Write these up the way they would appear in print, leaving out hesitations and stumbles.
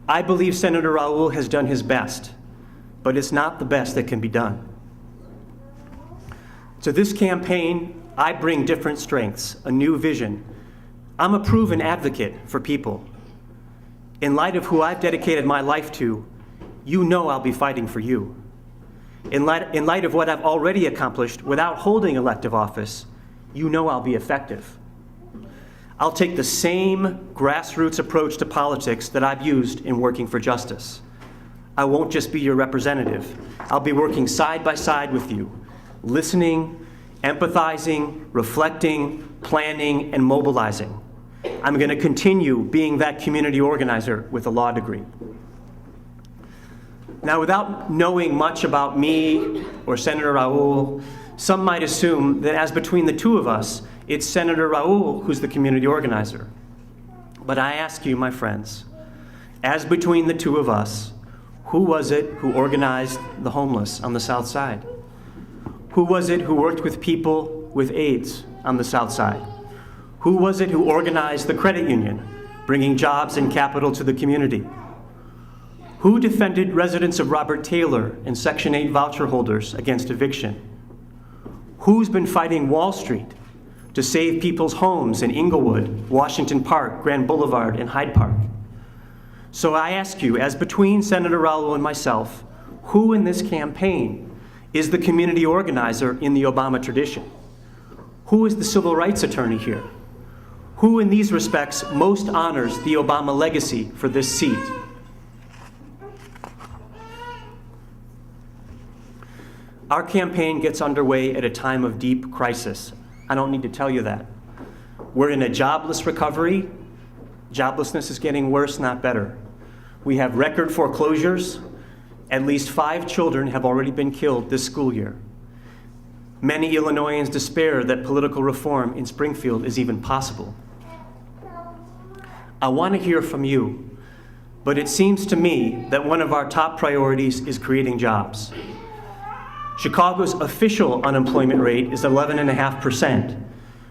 I believe Senator Raul has done his best, but it's not the best that can be done. To this campaign, I bring different strengths, a new vision. I'm a proven advocate for people. In light of who I've dedicated my life to, you know I'll be fighting for you. In light of what I've already accomplished without holding elective office, you know I'll be effective. I'll take the same grassroots approach to politics that I've used in working for justice. I won't just be your representative. I'll be working side by side with you, listening, empathizing, reflecting, planning, and mobilizing. I'm going to continue being that community organizer with a law degree. Now, without knowing much about me or Senator Raul, some might assume that as between the two of us, it's Senator Raul who's the community organizer. But I ask you, my friends, as between the two of us, who was it who organized the homeless on the South Side? Who was it who worked with people with AIDS on the South Side? Who was it who organized the credit union, bringing jobs and capital to the community? Who defended residents of Robert Taylor and Section 8 voucher holders against eviction? Who's been fighting Wall Street to save people's homes in Inglewood, Washington Park, Grand Boulevard, and Hyde Park? So I ask you, as between Senator Raul and myself, who in this campaign is the community organizer in the Obama tradition? Who is the civil rights attorney here? Who in these respects most honors the Obama legacy for this seat? Our campaign gets underway at a time of deep crisis. I don't need to tell you that. We're in a jobless recovery. Joblessness is getting worse, not better. We have record foreclosures. At least 5 children have already been killed this school year. Many Illinoisans despair that political reform in Springfield is even possible. I want to hear from you, but it seems to me that one of our top priorities is creating jobs. Chicago's official unemployment rate is 11.5%.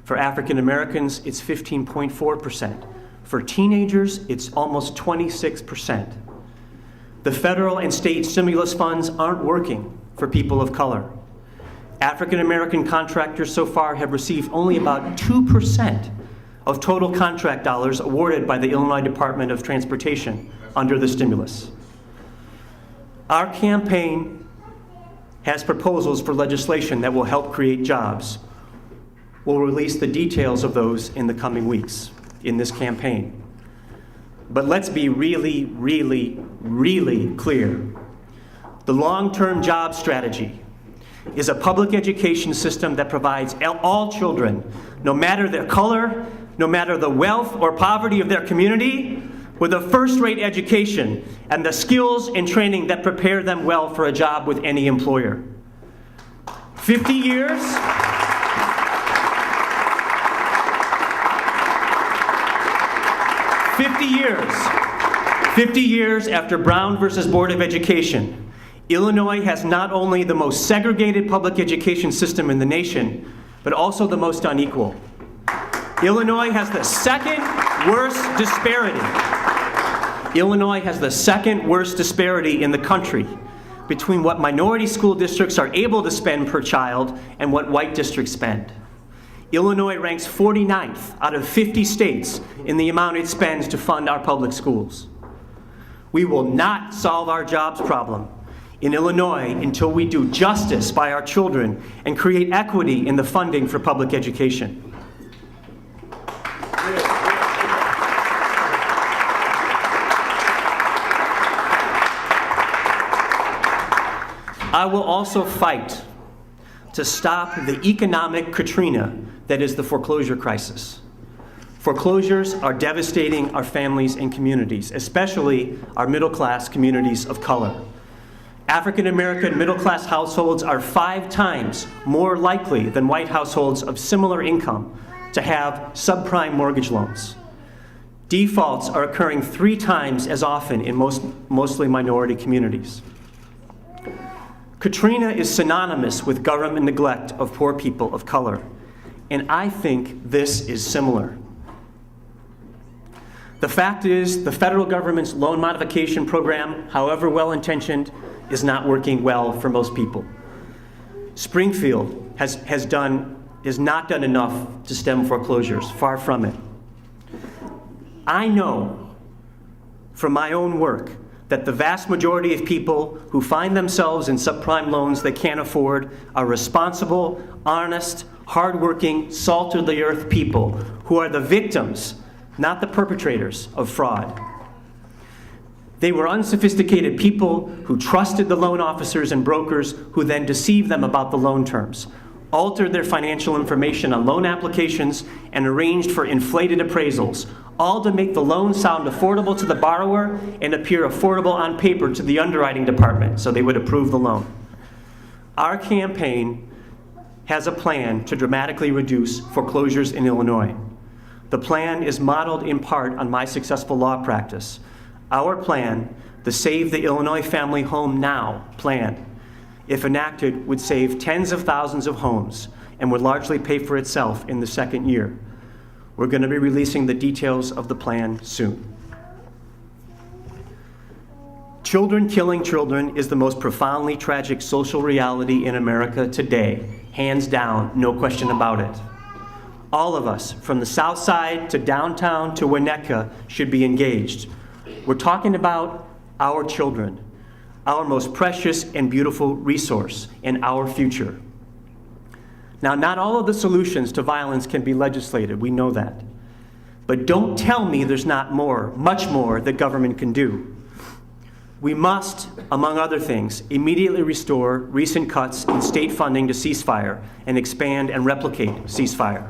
For African Americans, it's 15.4%. For teenagers, it's almost 26%. The federal and state stimulus funds aren't working for people of color. African American contractors so far have received only about 2% of total contract dollars awarded by the Illinois Department of Transportation under the stimulus. Our campaign has proposals for legislation that will help create jobs. We'll release the details of those in the coming weeks in this campaign. But let's be really, really, really clear. The long-term job strategy is a public education system that provides all children, no matter their color, no matter the wealth or poverty of their community, with a first-rate education and the skills and training that prepare them well for a job with any employer. 50 years, after Brown versus Board of Education, Illinois has not only the most segregated public education system in the nation, but also the most unequal. Illinois has the second worst disparity. Illinois has the second worst disparity in the country between what minority school districts are able to spend per child and what white districts spend. Illinois ranks 49th out of 50 states in the amount it spends to fund our public schools. We will not solve our jobs problem in Illinois until we do justice by our children and create equity in the funding for public education. I will also fight to stop the economic Katrina that is the foreclosure crisis. Foreclosures are devastating our families and communities, especially our middle-class communities of color. African American middle-class households are 5 times more likely than white households of similar income to have subprime mortgage loans. Defaults are occurring 3 times as often in mostly minority communities. Katrina is synonymous with government neglect of poor people of color, and I think this is similar. The fact is, the federal government's loan modification program, however well-intentioned, is not working well for most people. Springfield has not done enough to stem foreclosures, far from it. I know from my own work that the vast majority of people who find themselves in subprime loans they can't afford are responsible, honest, hardworking, salt-of-the-earth people who are the victims, not the perpetrators, of fraud. They were unsophisticated people who trusted the loan officers and brokers who then deceived them about the loan terms, altered their financial information on loan applications, and arranged for inflated appraisals, all to make the loan sound affordable to the borrower and appear affordable on paper to the underwriting department so they would approve the loan. Our campaign has a plan to dramatically reduce foreclosures in Illinois. The plan is modeled in part on my successful law practice. Our plan, the Save the Illinois Family Home Now plan, if enacted, would save tens of thousands of homes and would largely pay for itself in the second year. We're going to be releasing the details of the plan soon. Children killing children is the most profoundly tragic social reality in America today. Hands down, no question about it. All of us, from the South Side to downtown to Winnetka, should be engaged. We're talking about our children, our most precious and beautiful resource, and our future. Now, not all of the solutions to violence can be legislated, we know that. But don't tell me there's not more, much more, that government can do. We must, among other things, immediately restore recent cuts in state funding to ceasefire and expand and replicate ceasefire.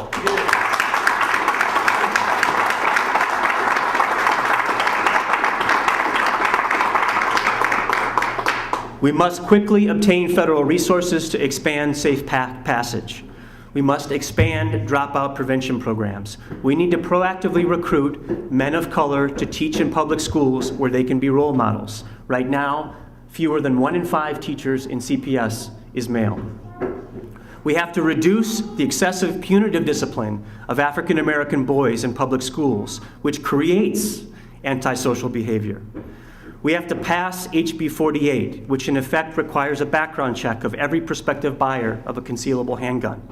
We must quickly obtain federal resources to expand safe passage. We must expand dropout prevention programs. We need to proactively recruit men of color to teach in public schools where they can be role models. Right now, fewer than 1 in 5 teachers in CPS is male. We have to reduce the excessive punitive discipline of African American boys in public schools, which creates antisocial behavior. We have to pass HB 48, which in effect requires a background check of every prospective buyer of a concealable handgun.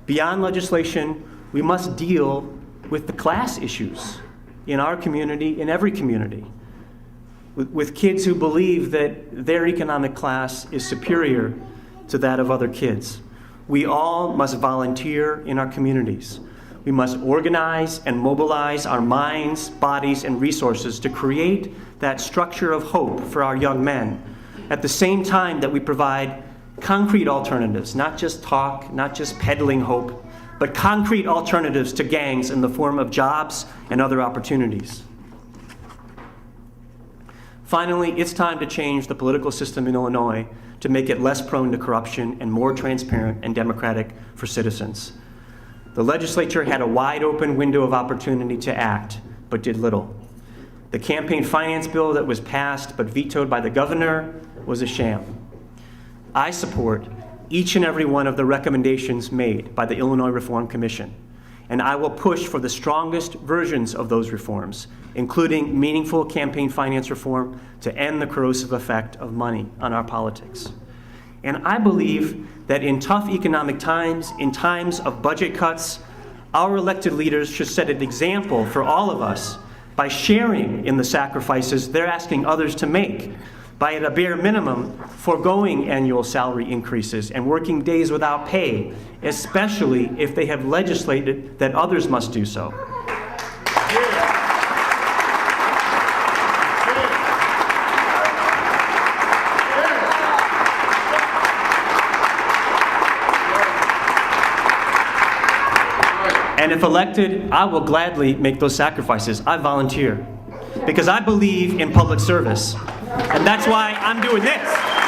Beyond legislation, we must deal with the class issues in our community, in every community, with kids who believe that their economic class is superior to that of other kids. We all must volunteer in our communities. We must organize and mobilize our minds, bodies, and resources to create that structure of hope for our young men, at the same time that we provide concrete alternatives, not just talk, not just peddling hope, but concrete alternatives to gangs in the form of jobs and other opportunities. Finally, it's time to change the political system in Illinois to make it less prone to corruption and more transparent and democratic for citizens. The legislature had a wide open window of opportunity to act, but did little. The campaign finance bill that was passed but vetoed by the governor was a sham. I support each and every one of the recommendations made by the Illinois Reform Commission, and I will push for the strongest versions of those reforms, including meaningful campaign finance reform to end the corrosive effect of money on our politics. And I believe that in tough economic times, in times of budget cuts, our elected leaders should set an example for all of us by sharing in the sacrifices they're asking others to make, by at a bare minimum foregoing annual salary increases and working days without pay, especially if they have legislated that others must do so. And if elected, I will gladly make those sacrifices. I volunteer because I believe in public service. And that's why I'm doing this.